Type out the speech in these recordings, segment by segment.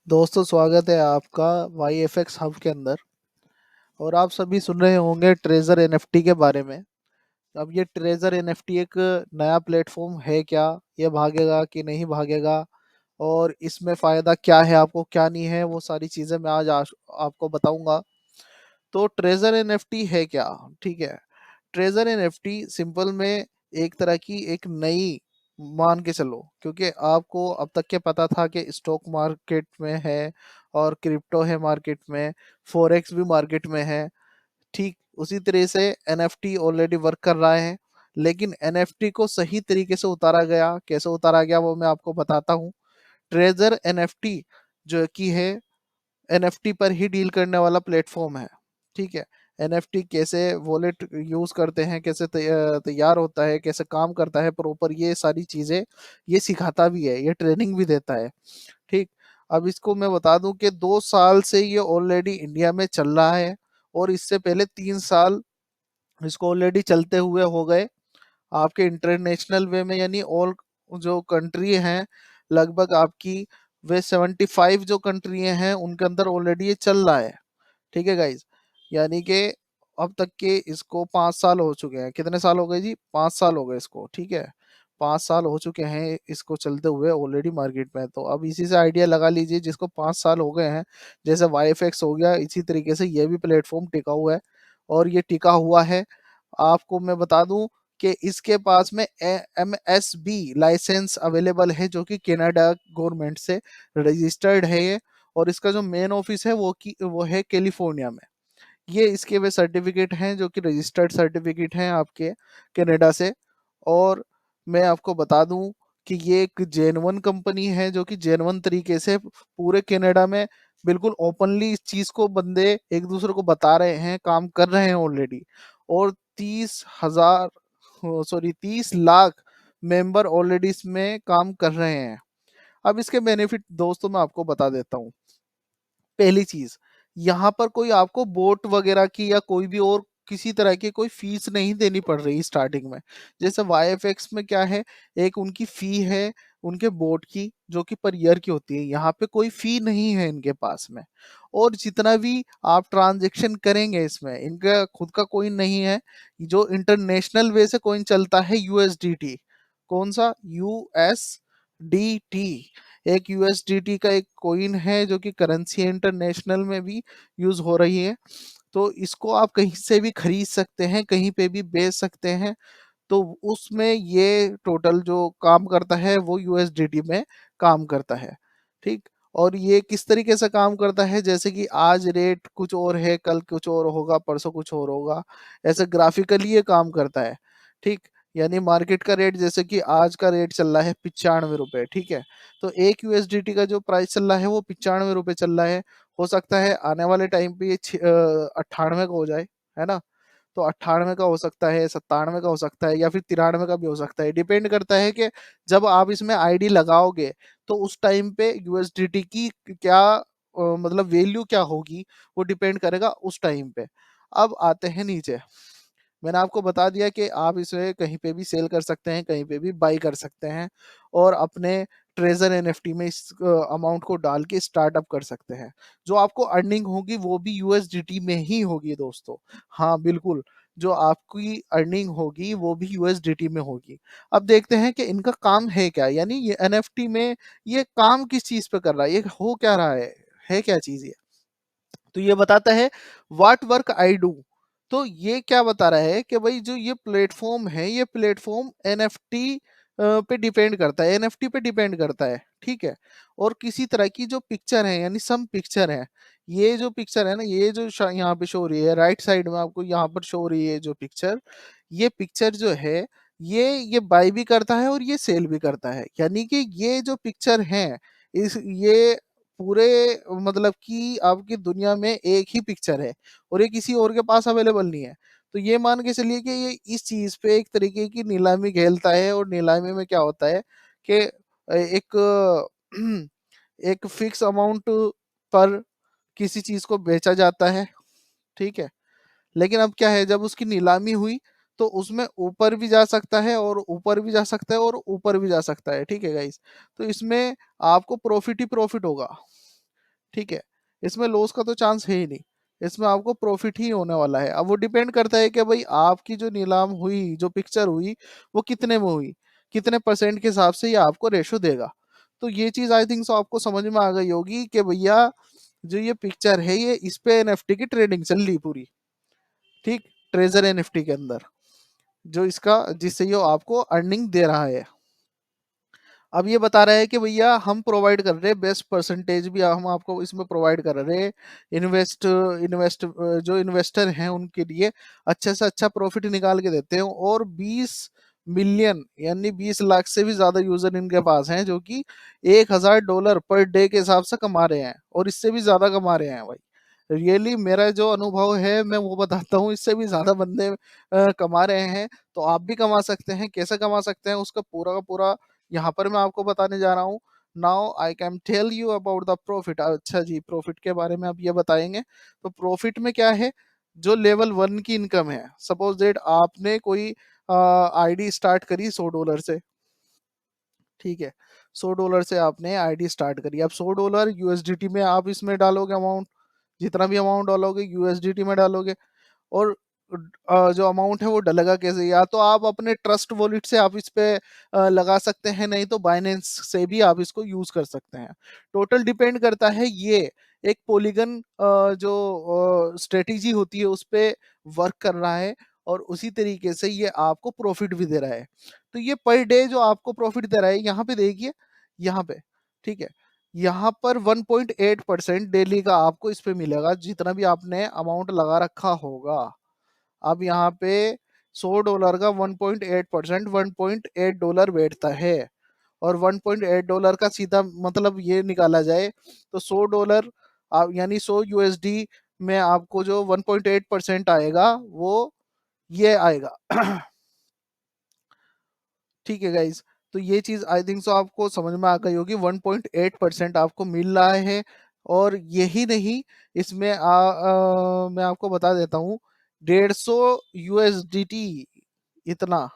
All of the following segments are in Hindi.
दोस्तों, स्वागत है आपका वाई एफ एक्स हब के अंदर। और आप सभी सुन रहे होंगे ट्रेजर एनएफटी के बारे में। अब ये ट्रेजर एनएफटी एक नया प्लेटफॉर्म है क्या? ये भागेगा कि नहीं भागेगा? और इसमें फ़ायदा क्या है आपको, क्या नहीं है, वो सारी चीज़ें मैं आज आपको बताऊंगा। तो ट्रेजर एनएफटी है क्या? ठीक है। ट्रेजर एनएफटी सिंपल में एक तरह की एक नई, मान के चलो, क्योंकि आपको अब तक के पता था कि स्टॉक मार्केट में है और क्रिप्टो है मार्केट में, फॉरेक्स भी मार्केट में है। ठीक उसी तरह से एनएफटी ऑलरेडी वर्क कर रहा है। लेकिन एनएफटी को सही तरीके से उतारा गया, कैसे उतारा गया वो मैं आपको बताता हूँ। ट्रेजर एनएफटी जो कि है, एनएफटी पर ही डील करने वाला प्लेटफॉर्म है। ठीक है। एनएफटी कैसे वॉलेट यूज करते हैं, कैसे तैयार होता है, कैसे काम करता है प्रॉपर, ये सारी चीजें ये सिखाता भी है, ये ट्रेनिंग भी देता है। ठीक। अब इसको मैं बता दूं कि 2 साल से ये ऑलरेडी इंडिया में चल रहा है। और इससे पहले 3 साल इसको ऑलरेडी चलते हुए हो गए आपके इंटरनेशनल वे में, यानी ऑल जो कंट्री हैं लगभग आपकी, वे 75 जो कंट्री हैं उनके अंदर ऑलरेडी ये चल रहा है। ठीक है गाइज। यानी कि अब तक के इसको 5 साल हो चुके हैं। कितने साल हो गए जी? 5 साल हो गए इसको। ठीक है। 5 साल हो चुके हैं इसको चलते हुए ऑलरेडी मार्केट में। तो अब इसी से आइडिया लगा लीजिए, जिसको 5 साल हो गए हैं, जैसे वाई एफ एक्स हो गया, इसी तरीके से ये भी प्लेटफॉर्म टिका हुआ है। और ये टिका हुआ है। आपको मैं बता दूं कि इसके पास में M S B license available है, जो कि कनाडा गवर्नमेंट से रजिस्टर्ड है ये। और इसका जो मेन ऑफिस है वो है कैलिफोर्निया में। ये इसके वे सर्टिफिकेट हैं जो कि रजिस्टर्ड सर्टिफिकेट हैं आपके कनाडा से। और मैं आपको बता दूं कि ये एक जेन्युइन कंपनी है, जो कि जेन्युइन तरीके से पूरे कनाडा में बिल्कुल ओपनली इस चीज को बंदे एक दूसरे को बता रहे हैं, काम कर रहे हैं ऑलरेडी। और 30,000, सॉरी 30 लाख मेंबर ऑलरेडी इसमें काम कर रहे हैं। अब इसके बेनिफिट दोस्तों मैं आपको बता देता हूँ। पहली चीज, यहाँ पर कोई आपको बोट वगैरह की या कोई भी और किसी तरह की कोई फीस नहीं देनी पड़ रही स्टार्टिंग में। जैसे वाईएफएक्स में क्या है, एक उनकी फी है उनके बोट की, जो कि पर ईयर की होती है। यहाँ पे कोई फी नहीं है इनके पास में। और जितना भी आप ट्रांजेक्शन करेंगे इसमें, इनका खुद का कोइन नहीं है। जो इंटरनेशनल वे से कोइन चलता है यूएसडीटी। कौन सा? यूएसडीटी। एक यूएसडीटी का एक कोइन है जो कि करेंसी इंटरनेशनल में भी यूज हो रही है। तो इसको आप कहीं से भी खरीद सकते हैं, कहीं पे भी बेच सकते हैं। तो उसमें ये टोटल जो काम करता है वो यूएसडीटी में काम करता है। ठीक। और ये किस तरीके से काम करता है, जैसे कि आज रेट कुछ और है, कल कुछ और होगा, परसों कुछ और होगा। ऐसे ग्राफिकली ये काम करता है। ठीक। यानी मार्केट का रेट, जैसे कि आज का रेट चल रहा है 95 रुपए। ठीक है। तो एक यूएसडीटी का जो प्राइस चल रहा है वो 95 रुपए चल रहा है। हो सकता है आने वाले टाइम पे ये 98 का हो जाए, है ना? तो 98 का हो सकता है, 97 का हो सकता है, या फिर 93 का भी हो सकता है। डिपेंड करता है कि जब आप इसमें आईडी लगाओगे तो उस टाइम पे यूएसडीटी की क्या मतलब वैल्यू क्या होगी, वो डिपेंड करेगा उस टाइम पे। अब आते हैं नीचे। मैंने आपको बता दिया कि आप इसे कहीं पे भी सेल कर सकते हैं, कहीं पे भी बाई कर सकते हैं। और अपने ट्रेजर एनएफटी में इस अमाउंट को डाल के स्टार्टअप कर सकते हैं। जो आपको अर्निंग होगी वो भी यूएसडीटी में ही होगी दोस्तों। हाँ बिल्कुल। जो आपकी अर्निंग होगी वो भी यूएसडीटी में होगी। अब देखते हैं कि इनका काम है क्या, यानी ये एनएफटी में ये काम किस चीज पे कर रहा है, ये हो क्या रहा है क्या चीज ये। तो ये बताता है व्हाट वर्क आई डू। तो ये क्या बता रहा है कि भाई जो ये प्लेटफॉर्म है, ये प्लेटफॉर्म एनएफटी पे डिपेंड करता है, एनएफटी पे डिपेंड करता है। ठीक है। और किसी तरह की जो पिक्चर है, यानी सम पिक्चर है, ये जो पिक्चर है ना, ये जो यहाँ पे शो हो रही है राइट साइड में, आपको यहाँ पर शो हो रही है जो पिक्चर, ये पिक्चर जो है, ये बाय भी करता है और ये सेल भी करता है। यानी कि ये जो पिक्चर है, इस ये पूरे मतलब कि आपकी दुनिया में एक ही पिक्चर है और ये किसी और के पास अवेलेबल नहीं है। तो ये मान के चलिए कि ये इस चीज पे एक तरीके की नीलामी खेलता है। और नीलामी में क्या होता है कि एक एक फिक्स अमाउंट पर किसी चीज को बेचा जाता है। ठीक है। लेकिन अब क्या है, जब उसकी नीलामी हुई तो उसमें ऊपर भी जा सकता है और ऊपर भी जा सकता है और ऊपर भी जा सकता है। ठीक है गाइस। तो इसमें आपको प्रॉफिट ही प्रॉफिट होगा। ठीक है, इसमें लॉस का तो चांस है ही नहीं, इसमें आपको प्रॉफिट ही होने वाला है। अब वो डिपेंड करता है कि भाई आपकी जो नीलाम हुई, जो पिक्चर हुई, वो कितने में हुई, कितने परसेंट के हिसाब से ये आपको रेशो देगा। तो ये चीज आई थिंक सो आपको समझ में आ गई होगी कि भैया जो ये पिक्चर है, ये इस पे एनएफटी की ट्रेडिंग चल रही पूरी, ठीक, ट्रेजर एनएफटी के अंदर, जो इसका जिससे ये आपको अर्निंग दे रहा है। अब ये बता रहे हैं कि भैया हम प्रोवाइड कर रहे हैं बेस्ट परसेंटेज भी हम आपको इसमें प्रोवाइड कर रहे हैं। इन्वेस्ट जो इन्वेस्टर हैं उनके लिए अच्छे से अच्छा प्रॉफिट निकाल के देते हैं, और 20 मिलियन यानी 20 लाख से भी ज्यादा यूजर इनके पास हैं, जो कि $1000 पर डे के हिसाब से कमा रहे हैं, और इससे भी ज्यादा कमा रहे हैं भाई। रियली मेरा जो अनुभव है मैं वो बताता हूँ, इससे भी ज्यादा बंदे कमा रहे हैं। तो आप भी कमा सकते हैं, कैसे कमा सकते हैं उसका पूरा का पूरा यहाँ पर मैं आपको बताने जा रहा हूँ। Now I can tell you about the profit. अच्छा जी, प्रॉफिट के बारे में अब ये बताएंगे। तो प्रॉफिट में क्या है, जो लेवल 1 की इनकम है, सपोज दैट आपने कोई आईडी स्टार्ट करी $100 से, ठीक है, $100 से आपने आईडी स्टार्ट करी। अब $100 यूएसडीटी में आप इसमें डालोगे अमाउंट, जितना भी अमाउंट डालोगे यूएसडीटी में डालोगे, और जो अमाउंट है वो डलेगा कैसे, या तो आप अपने ट्रस्ट वॉलेट से आप इस पे लगा सकते हैं, नहीं तो बाइनेंस से भी आप इसको यूज कर सकते हैं। टोटल डिपेंड करता है ये एक पॉलीगन जो स्ट्रेटेजी होती है उस पे वर्क कर रहा है, और उसी तरीके से ये आपको प्रॉफिट भी दे रहा है। तो ये पर डे जो आपको प्रॉफिट दे रहा है, यहाँ पे देखिए, यहाँ पे, ठीक है, यहाँ पर 1.8% डेली का आपको इस पे मिलेगा, जितना भी आपने अमाउंट लगा रखा होगा। अब यहाँ पे $100 का 1.8%, $1.8 बैठता है, और $1.8 का सीधा मतलब ये निकाला जाए तो $100 आप यानी 100 USD में आपको जो 1.8% आएगा वो ये आएगा। ठीक है गाइज, तो ये चीज आई थिंक सो आपको समझ में आ गई होगी, 1.8% आपको मिल रहा है। और यही नहीं, इसमें मैं आपको बता देता हूँ, 150 USDT, इतना,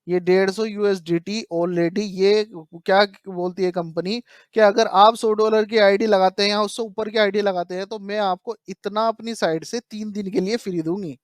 ये 150 USDT ऑलरेडी ये क्या बोलती है कंपनी, कि अगर आप $100 की आईडी लगाते हैं या उससे ऊपर की आईडी लगाते हैं, तो मैं आपको इतना अपनी साइड से 3 दिन के लिए फ्री दूंगी।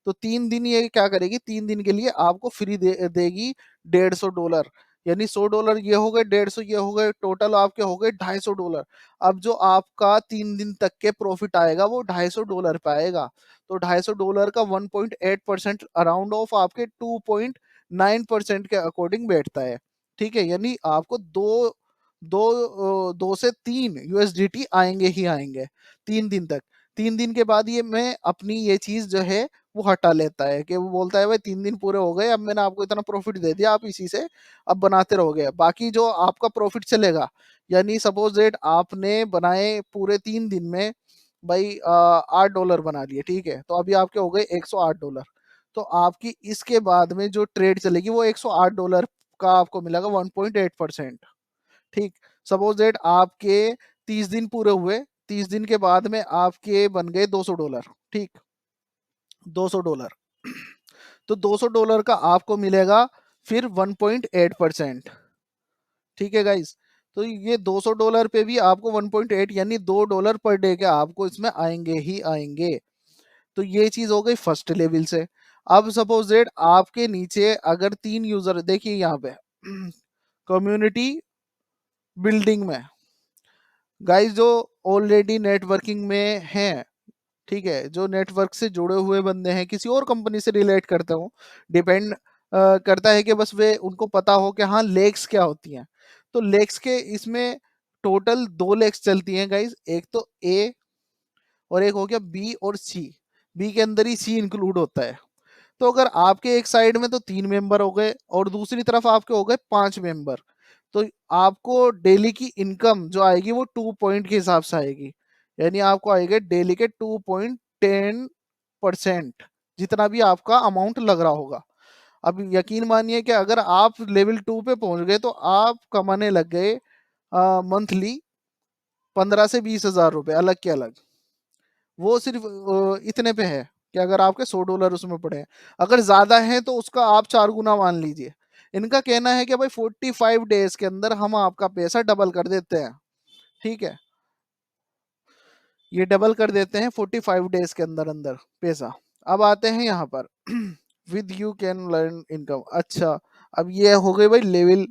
तो 3 दिन ये क्या करेगी, 3 दिन के लिए आपको फ्री देगी $150। यानी $100 ये हो गए, 150 ये हो गए, टोटल आपके हो गए $250। अब जो आपका 3 दिन तक के प्रॉफिट आएगा वो $250 पे आएगा। तो $250 का 1.8% अराउंड ऑफ आपके 2.9% के अकॉर्डिंग बैठता है। ठीक है, यानी आपको दो दो 2 से 3 USDT आएंगे ही आएंगे 3 दिन तक। 3 दिन के बाद ये मैं अपनी ये चीज जो है वो हटा लेता है, कि वो बोलता है भाई 3 दिन पूरे हो गए, अब मैंने आपको इतना प्रॉफिट दे दिया, आप इसी से अब बनाते रहोगे, बाकी जो आपका प्रॉफिट चलेगा। यानी सपोज डेट आपने बनाए पूरे 3 दिन में भाई $8 बना लिए, ठीक है, तो अभी आपके हो गए $108। तो आपकी इसके बाद में जो ट्रेड चलेगी वो $108 का आपको मिलेगा 1.8%। ठीक, सपोज डेट आपके 30 दिन पूरे हुए, 30 दिन के बाद में आपके बन गए $200। ठीक, $200, तो $200 का आपको मिलेगा फिर 1.8%। ठीक है गाइस, तो ये $200 पे भी आपको 1.8 यानी $2 पर डे के आपको इसमें आएंगे ही आएंगे। तो ये चीज हो गई फर्स्ट लेवल से। अब सपोज डेट आपके नीचे अगर 3 यूजर, देखिए यहाँ पे कम्युनिटी बिल्डिंग में गाइस जो ऑलरेडी नेटवर्किंग में हैं, ठीक है, जो नेटवर्क से जुड़े हुए बंदे हैं, किसी और कंपनी से रिलेट करते हो, डिपेंड करता है कि बस वे उनको पता हो कि हाँ लेक्स क्या होती हैं। तो लेक्स के इसमें टोटल 2 लेक्स चलती हैं गाइज, एक तो ए और एक हो गया बी और सी। बी के अंदर ही सी इंक्लूड होता है। तो अगर आपके एक साइड में तो 3 मेंबर हो गए और दूसरी तरफ आपके हो गए 5 मेंबर, तो आपको डेली की इनकम जो आएगी वो 2 पॉइंट के हिसाब से आएगी। यानी आपको आएगा डेली के 2.10%, जितना भी आपका अमाउंट लग रहा होगा। अब यकीन मानिए कि अगर आप लेवल 2 पे पहुंच गए तो आप कमाने लग गए मंथली 15 से 20 हजार रुपए अलग के अलग। वो सिर्फ इतने पे है कि अगर आपके $100 उसमें पड़े हैं। अगर ज्यादा है तो उसका आप 4 गुना मान लीजिए। इनका कहना है कि भाई 45 डेज के अंदर हम आपका पैसा डबल कर देते हैं। ठीक है, ये डबल कर देते हैं 45 डेज के अंदर अंदर पैसा। अब आते हैं यहाँ पर with you can learn income. अच्छा, अब ये हो गई भाई लेवल,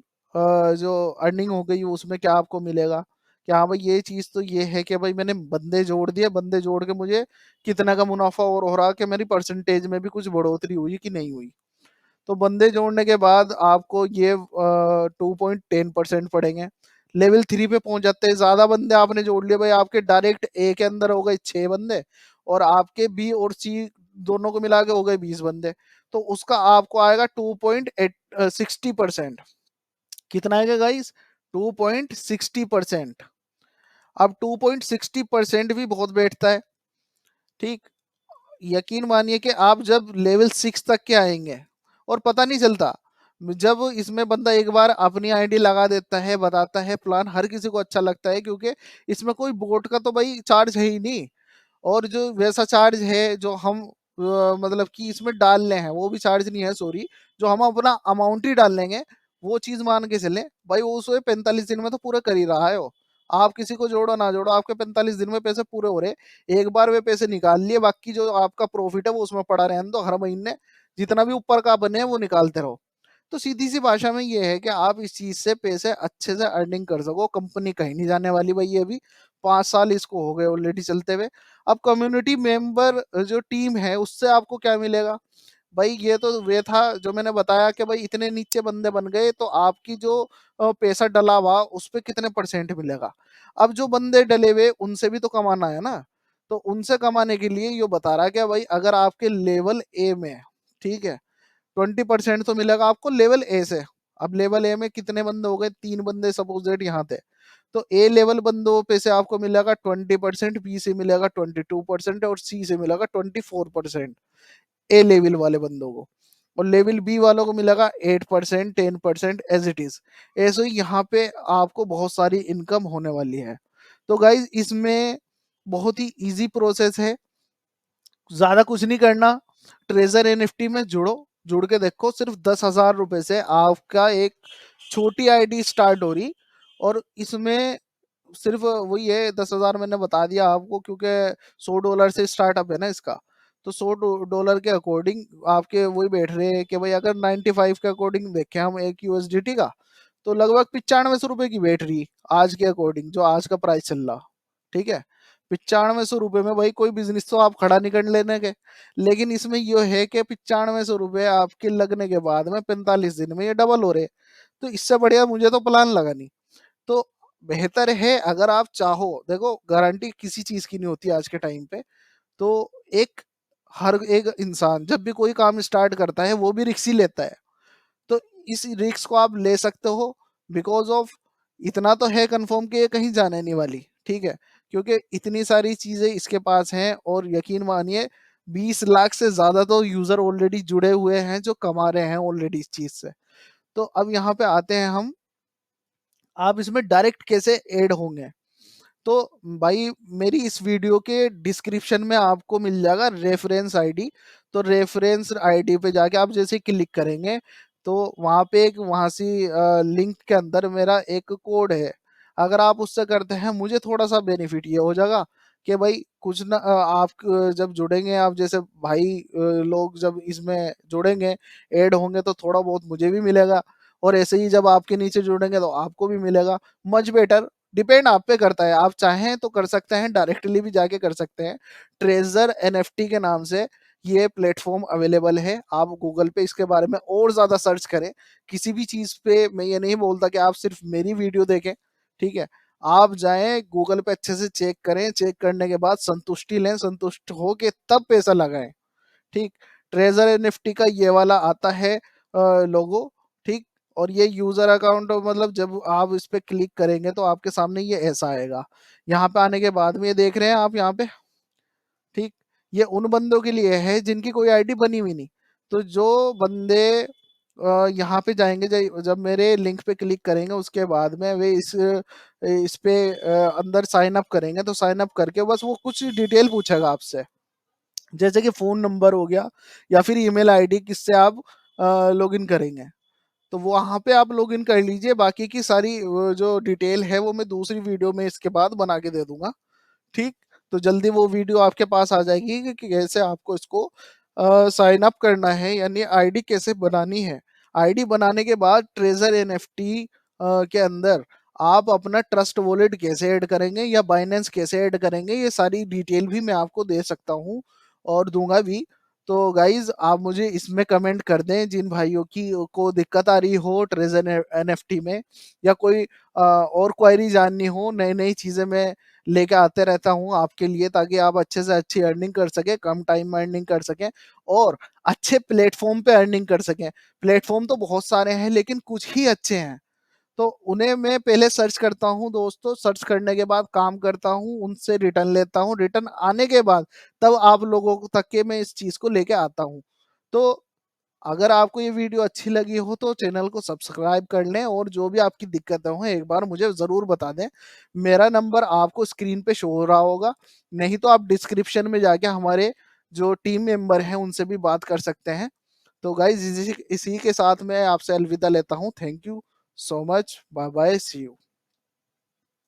जो अर्निंग हो गई उसमें क्या आपको मिलेगा, कि हाँ भाई ये चीज तो ये है कि भाई मैंने बंदे जोड़ दिए, बंदे जोड़ के मुझे कितना का मुनाफा और हो रहा, कि मेरी परसेंटेज में भी कुछ बढ़ोतरी हुई कि नहीं हुई। तो बंदे जोड़ने के बाद आपको ये 2.10% पड़ेंगे। लेवल 3 पे पहुंच जाते हैं, ज्यादा बंदे आपने जोड़ लिए भाई, आपके डायरेक्ट ए के अंदर हो गए 6 बंदे, और आपके बी और सी दोनों को मिला के हो गए 20 बंदे। तो उसका आपको आएगा 2.60%। कितना आएगा गाइस? 2.60%। अब 2.60% भी बहुत बैठता है, ठीक। यकीन मानिए कि आप जब लेवल 6 तक के आएंगे और पता नहीं चलता, जब इसमें बंदा एक बार अपनी आईडी लगा देता है, बताता है प्लान, हर किसी को अच्छा लगता है, क्योंकि इसमें कोई बोट का तो भाई चार्ज है ही नहीं। और जो वैसा चार्ज है जो हम मतलब कि इसमें डालने हैं वो भी चार्ज नहीं है, सॉरी, जो हम अपना अमाउंट ही डाल लेंगे वो चीज मान के चले भाई, वो उसमें 45 दिन में तो पूरा कर ही रहा है वो। आप किसी को जोड़ो ना जोड़ो, आपके 45 दिन में पैसे पूरे हो रहे। एक बार वे पैसे निकाल लिए, बाकी जो आपका प्रॉफिट है वो उसमें पड़ा रहने दो, हर महीने जितना भी ऊपर का बने वो निकालते रहो। तो सीधी सी भाषा में ये है कि आप इस चीज से पैसे अच्छे से अर्निंग कर सको। कंपनी कहीं नहीं जाने वाली भाई, ये भी 5 साल इसको हो गए ऑलरेडी चलते हुए। अब कम्युनिटी मेंबर जो टीम है उससे आपको क्या मिलेगा भाई, ये तो वे था जो मैंने बताया कि भाई इतने नीचे बंदे बन गए तो आपकी जो पैसा डला हुआ उस पे कितने परसेंट मिलेगा। अब जो बंदे डले हुए उनसे भी तो कमाना है ना, तो उनसे कमाने के लिए ये बता रहा है कि भाई अगर आपके लेवल ए में, ठीक है, 20% तो मिलेगा आपको लेवल ए से। अब लेवल ए में कितने बंदे हो गए? 3 बंदे सपोजेट यहाँ थे। तो ए लेवल बंदों पे से आपको मिलेगा 20%, बी से मिलेगा 22% और सी से मिलेगा 24%, ए लेवल वाले बंदों को। और लेवल बी वालों को मिलेगा 8%, 10% एज इट इज। ऐसे ही यहाँ पे आपको बहुत सारी इनकम होने वाली है। तो गाइज इसमें बहुत ही इजी प्रोसेस है, ज्यादा कुछ नहीं करना। ट्रेजर एनएफटी में जुड़ो, जुड़ के देखो, सिर्फ 10,000 रुपए से आपका एक छोटी आईडी स्टार्ट हो रही। और इसमें सिर्फ वही है, 10,000 मैंने बता दिया आपको क्योंकि $100 से स्टार्टअप है ना इसका। तो $100 के अकॉर्डिंग आपके वही बैठ रहे हैं कि भाई अगर 95 के अकॉर्डिंग देखें हम एक यूएसडीटी का, तो लगभग 9500 रुपए की बैठ रही आज के अकॉर्डिंग, जो आज का प्राइस चल रहा, ठीक है। 9500 रुपए में भाई कोई बिजनेस तो आप खड़ा नहीं कर लेने के। लेकिन इसमें यह है कि 9500 रुपए आपके लगने के बाद में 45 दिन में ये डबल हो रहे। तो इससे बढ़िया मुझे तो प्लान लगा नहीं। तो बेहतर है अगर आप चाहो, देखो गारंटी किसी चीज की नहीं होती आज के टाइम पे। तो एक हर एक इंसान जब भी कोई काम स्टार्ट करता है वो भी रिस्क ही लेता है। तो इस रिस्क को आप ले सकते हो, बिकॉज ऑफ इतना तो है कंफर्म कि ये कहीं जाने नहीं वाली, ठीक है। क्योंकि इतनी सारी चीजें इसके पास हैं, और यकीन मानिए 20 लाख से ज्यादा तो यूजर ऑलरेडी जुड़े हुए हैं जो कमा रहे हैं ऑलरेडी इस चीज से। तो अब यहाँ पे आते हैं हम, आप इसमें डायरेक्ट कैसे ऐड होंगे। तो भाई मेरी इस वीडियो के डिस्क्रिप्शन में आपको मिल जाएगा रेफरेंस आईडी। तो रेफरेंस आईडी पे जाके आप जैसे क्लिक करेंगे तो वहाँ पे एक, वहाँ से लिंक के अंदर मेरा एक कोड है। अगर आप उससे करते हैं मुझे थोड़ा सा बेनिफिट ये हो जाएगा कि भाई कुछ ना आप जब जुड़ेंगे, आप जैसे भाई लोग जब इसमें जुड़ेंगे, ऐड होंगे, तो थोड़ा बहुत मुझे भी मिलेगा। और ऐसे ही जब आपके नीचे जुड़ेंगे तो आपको भी मिलेगा। मच बेटर, डिपेंड आप पे करता है, आप चाहें तो कर सकते हैं, डायरेक्टली भी जाके कर सकते हैं। ट्रेजर एनएफटी के नाम से ये प्लेटफॉर्म अवेलेबल है, आप गूगल पे इसके बारे में और ज्यादा सर्च करें। किसी भी चीज पे मैं ये नहीं बोलता कि आप सिर्फ मेरी वीडियो देखें, ठीक है। आप जाएं गूगल पे अच्छे से चेक करें, चेक करने के बाद संतुष्टि लें, संतुष्ट हो के तब पैसा लगाएं, ठीक। ट्रेजर एनएफटी का ये वाला आता है लोगो, ठीक। और ये यूजर अकाउंट, मतलब जब आप इस पे क्लिक करेंगे तो आपके सामने ये ऐसा आएगा। यहाँ पे आने के बाद में ये देख रहे हैं आप यहाँ पे, ठीक। ये उन बंदों के लिए है जिनकी कोई आईडी बनी हुई नहीं। तो जो बंदे यहाँ पे जाएंगे, जब मेरे लिंक पे क्लिक करेंगे उसके बाद में वे इस पे अंदर साइन अप करेंगे, तो साइन अप करके बस वो कुछ डिटेल पूछेगा आपसे, जैसे कि फोन नंबर हो गया या फिर ईमेल आईडी, किससे आप लॉगिन करेंगे। तो वहां पे आप लॉगिन कर लीजिए, बाकी की सारी जो डिटेल है वो मैं दूसरी वीडियो में इसके बाद बना के दे दूंगा, ठीक। तो जल्दी वो वीडियो आपके पास आ जाएगी कि कैसे आपको इसको साइन अप करना है, यानी आईडी कैसे बनानी है। आईडी बनाने के बाद ट्रेजर एनएफटी के अंदर आप अपना ट्रस्ट वॉलेट कैसे ऐड करेंगे या बाइनेंस कैसे ऐड करेंगे, ये सारी डिटेल भी मैं आपको दे सकता हूँ और दूंगा भी। तो गाइज आप मुझे इसमें कमेंट कर दें जिन भाइयों की को दिक्कत आ रही हो ट्रेजर एनएफटी में, या कोई और क्वेरी जाननी हो। नई नई चीजें मैं लेके आते रहता हूँ आपके लिए, ताकि आप अच्छे से अच्छी अर्निंग कर सके, कम टाइम में अर्निंग कर सकें और अच्छे प्लेटफॉर्म पे अर्निंग कर सकें। प्लेटफॉर्म तो बहुत सारे हैं लेकिन कुछ ही अच्छे हैं, तो उन्हें मैं पहले सर्च करता हूँ दोस्तों, सर्च करने के बाद काम करता हूँ, उनसे रिटर्न लेता हूँ, रिटर्न आने के बाद तब आप लोगों तक के मैं इस चीज को लेके आता हूँ। तो अगर आपको ये वीडियो अच्छी लगी हो तो चैनल को सब्सक्राइब कर लें, और जो भी आपकी दिक्कतें हो एक बार मुझे ज़रूर बता दें। मेरा नंबर आपको स्क्रीन पे शो हो रहा होगा, नहीं तो आप डिस्क्रिप्शन में जाके हमारे जो टीम मेंबर हैं उनसे भी बात कर सकते हैं। तो गाइज इसी इसी के साथ मैं आपसे अलविदा लेता हूँ। Thank you so much, bye bye, see you.